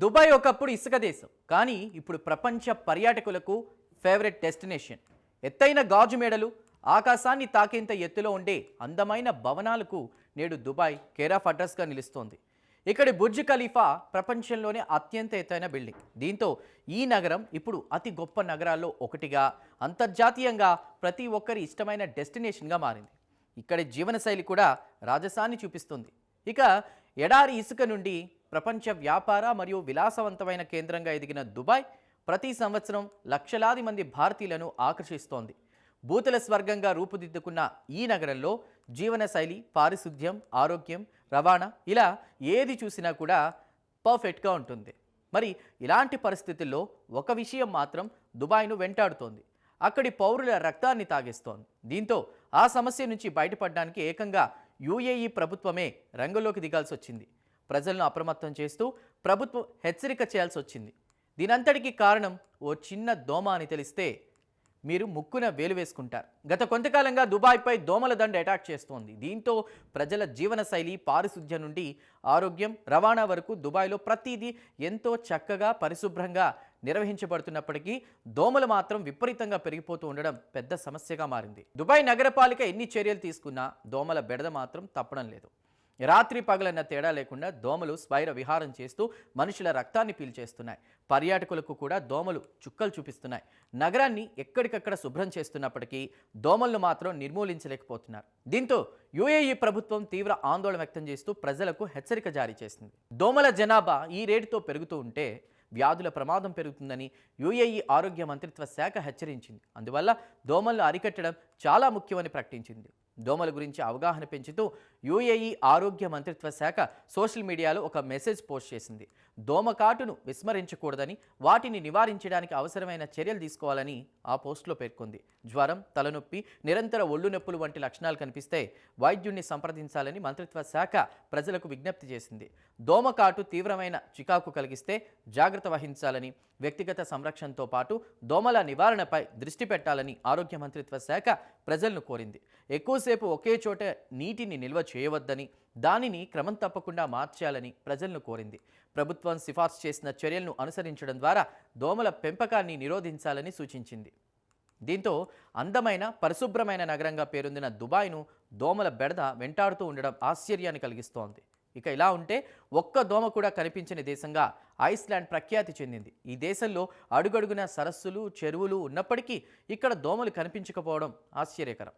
Dubai ఒకప్పుడు ఇసుక దేశం, కానీ ఇప్పుడు ప్రపంచ పర్యాటకులకు ఫేవరెట్ డెస్టినేషన్. ఎత్తైన గాజు మేడలు, ఆకాశాన్ని తాకేంత ఎత్తులో ఉండే అందమైన భవనాలకు నేడు దుబాయ్ కేర్ ఆఫ్ అడ్రస్గా నిలుస్తోంది. ఇక్కడి బుర్జ్ ఖలీఫా ప్రపంచంలోనే అత్యంత ఎత్తైన బిల్డింగ్. దీంతో ఈ నగరం ఇప్పుడు అతి గొప్ప నగరాల్లో ఒకటిగా, అంతర్జాతీయంగా ప్రతి ఒక్కరి ఇష్టమైన డెస్టినేషన్గా మారింది. ఇక్కడి జీవనశైలి కూడా రాజసాన్ని చూపిస్తుంది. ఇక ఎడారి ఇసుక నుండి ప్రపంచ వ్యాపార మరియు విలాసవంతమైన కేంద్రంగా ఎదిగిన దుబాయ్ ప్రతి సంవత్సరం లక్షలాది మంది భారతీయులను ఆకర్షిస్తోంది. భూతల స్వర్గంగా రూపుదిద్దుకున్న ఈ నగరంలో జీవనశైలి, పారిశుద్ధ్యం, ఆరోగ్యం, రవాణా ఇలా ఏది చూసినా కూడా పర్ఫెక్ట్గా ఉంటుంది. మరి ఇలాంటి పరిస్థితుల్లో ఒక విషయం మాత్రం దుబాయ్ను వెంటాడుతోంది. అక్కడి పౌరుల రక్తాన్ని తాగేస్తోంది. దీంతో ఆ సమస్య నుంచి బయటపడడానికి ఏకంగా యుఏఈ ప్రభుత్వమే రంగంలోకి దిగాల్సి వచ్చింది. ప్రజలను అప్రమత్తం చేస్తూ ప్రభుత్వం హెచ్చరిక చేయాల్సి వచ్చింది. దీనంతటికీ కారణం ఓ చిన్న దోమ అని తెలిస్తే మీరు ముక్కున వేలు వేసుకుంటారు. గత కొంతకాలంగా దుబాయ్పై దోమల దండ అటాక్ చేస్తోంది. దీంతో ప్రజల జీవనశైలి, పారిశుద్ధ్యం నుండి ఆరోగ్యం, రవాణా వరకు దుబాయ్లో ప్రతిదీ ఎంతో చక్కగా, పరిశుభ్రంగా నిర్వహించబడుతున్నప్పటికీ దోమలు మాత్రం విపరీతంగా పెరిగిపోతూ ఉండడం పెద్ద సమస్యగా మారింది. దుబాయ్ నగరపాలిక ఎన్ని చర్యలు తీసుకున్నా దోమల బెడద మాత్రం తప్పడం లేదు. రాత్రి పగలన్న తేడా లేకుండా దోమలు స్వైర విహారం చేస్తూ మనుషుల రక్తాన్ని పీల్చేస్తున్నాయి. పర్యాటకులకు కూడా దోమలు చుక్కలు చూపిస్తున్నాయి. నగరాన్ని ఎక్కడికక్కడ శుభ్రం చేస్తున్నప్పటికీ దోమలను మాత్రం నిర్మూలించలేకపోతున్నారు. దీంతో యుఏఈ ప్రభుత్వం తీవ్ర ఆందోళన వ్యక్తం చేస్తూ ప్రజలకు హెచ్చరిక జారీ చేసింది. దోమల జనాభా ఈ రేటుతో పెరుగుతూ ఉంటే వ్యాధుల ప్రమాదం పెరుగుతుందని యుఏఈ ఆరోగ్య మంత్రిత్వ శాఖ హెచ్చరించింది. అందువల్ల దోమలను అరికట్టడం చాలా ముఖ్యమని ప్రకటించింది. దోమల గురించి అవగాహన పెంచుతూ యుఏఈ ఆరోగ్య మంత్రిత్వ శాఖ సోషల్ మీడియాలో ఒక మెసేజ్ పోస్ట్ చేసింది. దోమకాటును విస్మరించకూడదని, వాటిని నివారించడానికి అవసరమైన చర్యలు తీసుకోవాలని ఆ పోస్టులో పేర్కొంది. జ్వరం, తలనొప్పి, నిరంతర ఒళ్ళు నొప్పులు వంటి లక్షణాలు కనిపిస్తే వైద్యుడిని సంప్రదించాలని మంత్రిత్వ శాఖ ప్రజలకు విజ్ఞప్తి చేసింది. దోమకాటు తీవ్రమైన చికాకు కలిగిస్తే జాగ్రత్త వహించాలని, వ్యక్తిగత సంరక్షణతో పాటు దోమల నివారణపై దృష్టి పెట్టాలని ఆరోగ్య మంత్రిత్వ శాఖ ప్రజలను కోరింది. ఎక్కువసేపు ఒకే చోట నీటిని నిల్వ చేయవద్దని, దానిని క్రమం తప్పకుండా మార్చాలని ప్రజలను కోరింది. ప్రభుత్వం సిఫార్సు చేసిన చర్యలను అనుసరించడం ద్వారా దోమల పెంపకాన్ని నిరోధించాలని సూచించింది. దీంతో అందమైన, పరిశుభ్రమైన నగరంగా పేరొందిన దుబాయ్ను దోమల బెడద వెంటాడుతూ ఉండడం ఆశ్చర్యాన్ని కలిగిస్తోంది. ఇక ఇలా ఉంటే ఒక్క దోమ కూడా కనిపించని దేశంగా ఐస్లాండ్ ప్రఖ్యాతి చెందింది. ఈ దేశంలో అడుగడుగున సరస్సులు, చెరువులు ఉన్నప్పటికీ ఇక్కడ దోమలు కనిపించకపోవడం ఆశ్చర్యకరం.